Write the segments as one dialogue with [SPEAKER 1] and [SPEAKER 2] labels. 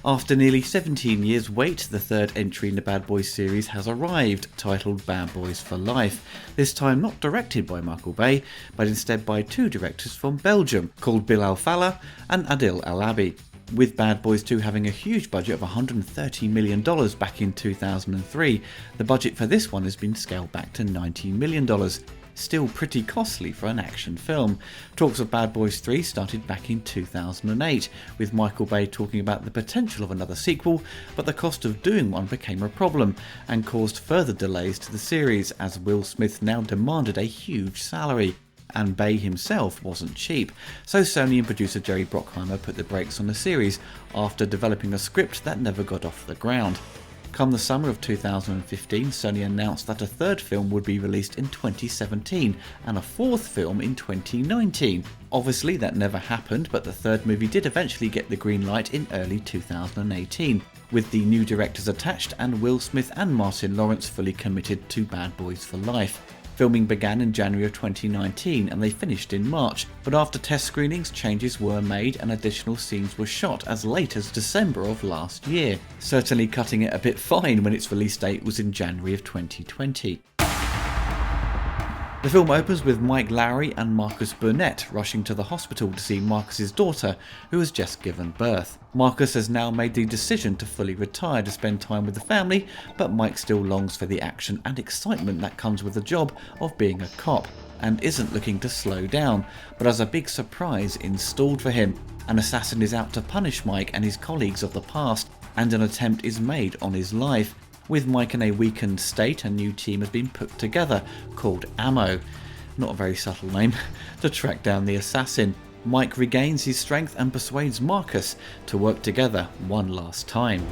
[SPEAKER 1] After nearly 17 years' wait, the third entry in the Bad Boys series has arrived, titled Bad Boys for Life. This time not directed by Michael Bay, but instead by two directors from Belgium, called Bill Al-Fallah and Adil Al-Abi. With Bad Boys 2 having a huge budget of $130 million back in 2003, the budget for this one has been scaled back to $90 million. Still pretty costly for an action film. Talks of Bad Boys 3 started back in 2008, with Michael Bay talking about the potential of another sequel, but the cost of doing one became a problem and caused further delays to the series, as Will Smith now demanded a huge salary. And Bay himself wasn't cheap, so Sony and producer Jerry Bruckheimer put the brakes on the series after developing a script that never got off the ground. Come the summer of 2015, Sony announced that a third film would be released in 2017 and a fourth film in 2019. Obviously that never happened, but the third movie did eventually get the green light in early 2018, with the new directors attached and Will Smith and Martin Lawrence fully committed to Bad Boys for Life. Filming began in January of 2019 and they finished in March, but after test screenings, changes were made and additional scenes were shot as late as December of last year, certainly cutting it a bit fine when its release date was in January of 2020. The film opens with Mike Lowrey and Marcus Burnett rushing to the hospital to see Marcus's daughter, who has just given birth. Marcus has now made the decision to fully retire to spend time with the family, but Mike still longs for the action and excitement that comes with the job of being a cop, and isn't looking to slow down, but has a big surprise installed for him. An assassin is out to punish Mike and his colleagues of the past, and an attempt is made on his life. With Mike in a weakened state, a new team has been put together, called Ammo, not a very subtle name, to track down the assassin. Mike regains his strength and persuades Marcus to work together one last time.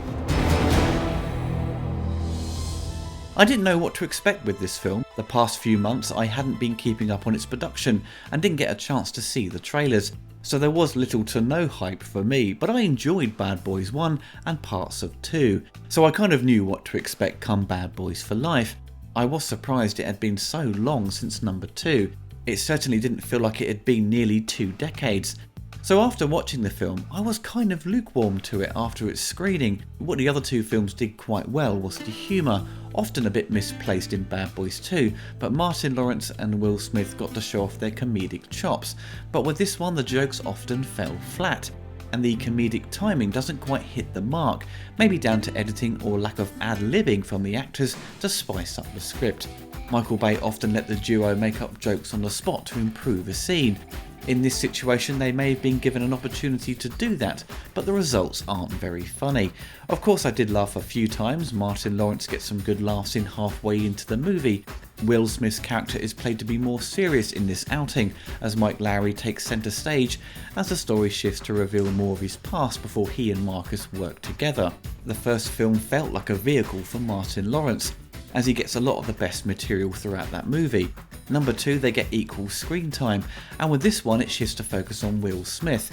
[SPEAKER 1] I didn't know what to expect with this film. The past few months I hadn't been keeping up on its production and didn't get a chance to see the trailers, so there was little to no hype for me, but I enjoyed Bad Boys 1 and parts of 2, so I kind of knew what to expect come Bad Boys for Life. I was surprised it had been so long since number 2. It certainly didn't feel like it had been nearly 2 decades. So after watching the film, I was kind of lukewarm to it after its screening. What the other two films did quite well was the humour, often a bit misplaced in Bad Boys 2, but Martin Lawrence and Will Smith got to show off their comedic chops. But with this one, the jokes often fell flat, and the comedic timing doesn't quite hit the mark, maybe down to editing or lack of ad-libbing from the actors to spice up the script. Michael Bay often let the duo make up jokes on the spot to improve a scene. In this situation they may have been given an opportunity to do that, but the results aren't very funny. Of course I did laugh a few times. Martin Lawrence gets some good laughs in halfway into the movie. Will Smith's character is played to be more serious in this outing, as Mike Lowrey takes centre stage as the story shifts to reveal more of his past before he and Marcus work together. The first film felt like a vehicle for Martin Lawrence, as he gets a lot of the best material throughout that movie. Number 2, they get equal screen time, and with this one it shifts to focus on Will Smith,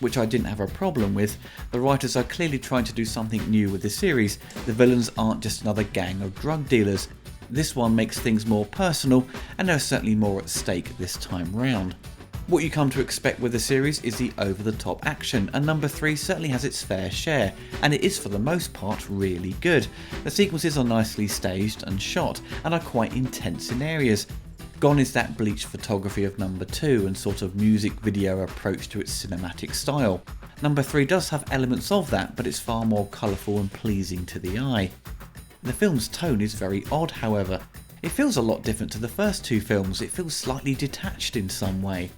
[SPEAKER 1] which I didn't have a problem with. The writers are clearly trying to do something new with the series. The villains aren't just another gang of drug dealers. This one makes things more personal, and there's certainly more at stake this time round. What you come to expect with the series is the over-the-top action, and number 3 certainly has its fair share, and it is for the most part really good. The sequences are nicely staged and shot, and are quite intense in areas. Gone is that bleached photography of number 2 and sort of music video approach to its cinematic style. Number 3 does have elements of that, but it's far more colourful and pleasing to the eye. The film's tone is very odd, however. It feels a lot different to the first 2 films. It feels slightly detached in some way.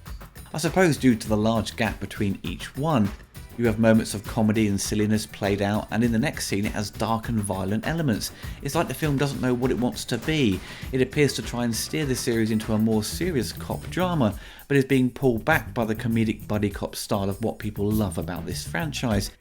[SPEAKER 1] I suppose due to the large gap between each one. You have moments of comedy and silliness played out, and in the next scene it has dark and violent elements. It's like the film doesn't know what it wants to be. It appears to try and steer the series into a more serious cop drama, but is being pulled back by the comedic buddy cop style of what people love about this franchise.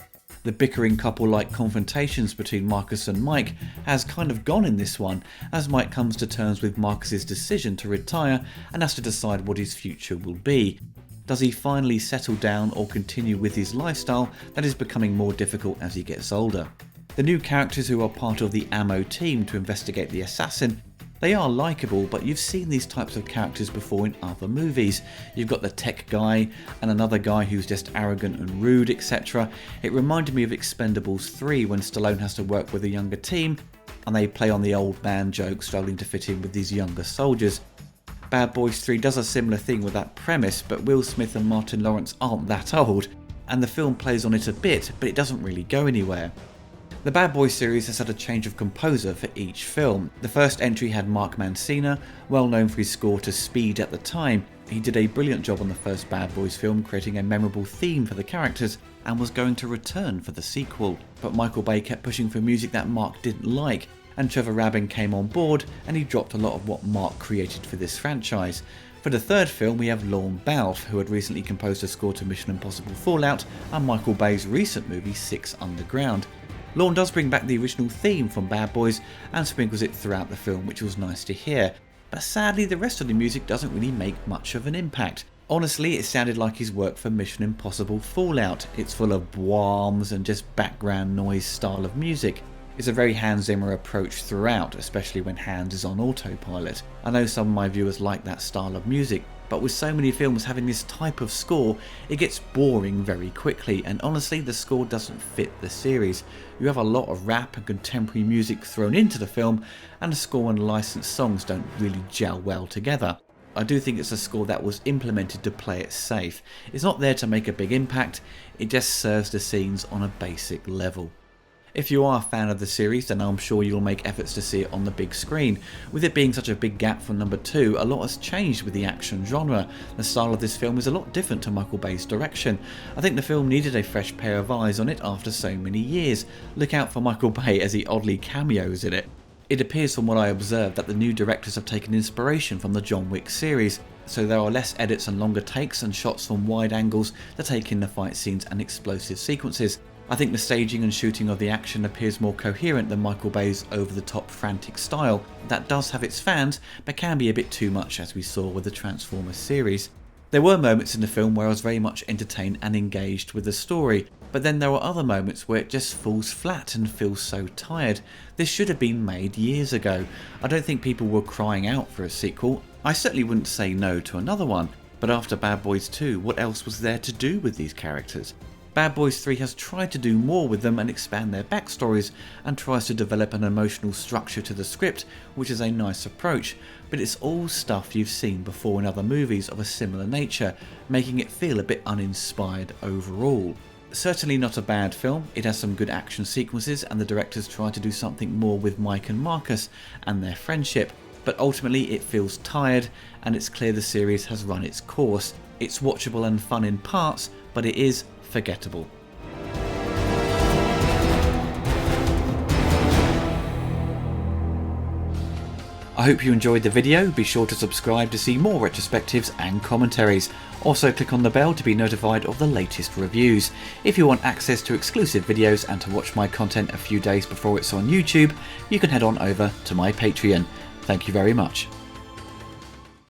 [SPEAKER 1] The bickering couple-like confrontations between Marcus and Mike has kind of gone in this one, as Mike comes to terms with Marcus's decision to retire and has to decide what his future will be. Does he finally settle down or continue with his lifestyle that is becoming more difficult as he gets older? The new characters who are part of the Ammo team to investigate the assassin They are likeable, but you've seen these types of characters before in other movies. You've got the tech guy and another guy who's just arrogant and rude, etc. It reminded me of Expendables 3 when Stallone has to work with a younger team and they play on the old man joke, struggling to fit in with these younger soldiers. Bad Boys 3 does a similar thing with that premise, but Will Smith and Martin Lawrence aren't that old, and the film plays on it a bit, but it doesn't really go anywhere. The Bad Boys series has had a change of composer for each film. The first entry had Mark Mancina, well known for his score to Speed at the time. He did a brilliant job on the first Bad Boys film, creating a memorable theme for the characters, and was going to return for the sequel. But Michael Bay kept pushing for music that Mark didn't like, and Trevor Rabin came on board and he dropped a lot of what Mark created for this franchise. For the third film we have Lorne Balfe, who had recently composed a score to Mission Impossible Fallout and Michael Bay's recent movie 6 Underground. Lorne does bring back the original theme from Bad Boys and sprinkles it throughout the film, which was nice to hear, but sadly the rest of the music doesn't really make much of an impact. Honestly, it sounded like his work for Mission Impossible Fallout. It's full of bwahms and just background noise style of music. It's a very Hans Zimmer approach throughout, especially when Hans is on autopilot. I know some of my viewers like that style of music, but with so many films having this type of score, it gets boring very quickly, and honestly the score doesn't fit the series. You have a lot of rap and contemporary music thrown into the film, and the score and licensed songs don't really gel well together. I do think it's a score that was implemented to play it safe. It's not there to make a big impact, it just serves the scenes on a basic level. If you are a fan of the series, then I'm sure you'll make efforts to see it on the big screen. With it being such a big gap from number 2, a lot has changed with the action genre. The style of this film is a lot different to Michael Bay's direction. I think the film needed a fresh pair of eyes on it after so many years. Look out for Michael Bay as he oddly cameos in it. It appears from what I observed that the new directors have taken inspiration from the John Wick series, so there are less edits and longer takes and shots from wide angles to take in the fight scenes and explosive sequences. I think the staging and shooting of the action appears more coherent than Michael Bay's over-the-top frantic style. That does have its fans, but can be a bit too much, as we saw with the Transformers series. There were moments in the film where I was very much entertained and engaged with the story, but then there were other moments where it just falls flat and feels so tired. This should have been made years ago. I don't think people were crying out for a sequel. I certainly wouldn't say no to another one, but after Bad Boys 2, what else was there to do with these characters? Bad Boys 3 has tried to do more with them and expand their backstories, and tries to develop an emotional structure to the script, which is a nice approach, but it's all stuff you've seen before in other movies of a similar nature, making it feel a bit uninspired overall. Certainly not a bad film, it has some good action sequences and the directors try to do something more with Mike and Marcus and their friendship, but ultimately it feels tired and it's clear the series has run its course. It's watchable and fun in parts, but it is forgettable. I hope you enjoyed the video. Be sure to subscribe to see more retrospectives and commentaries. Also click on the bell to be notified of the latest reviews. If you want access to exclusive videos and to watch my content a few days before it's on YouTube, you can head on over to my Patreon. Thank you very much.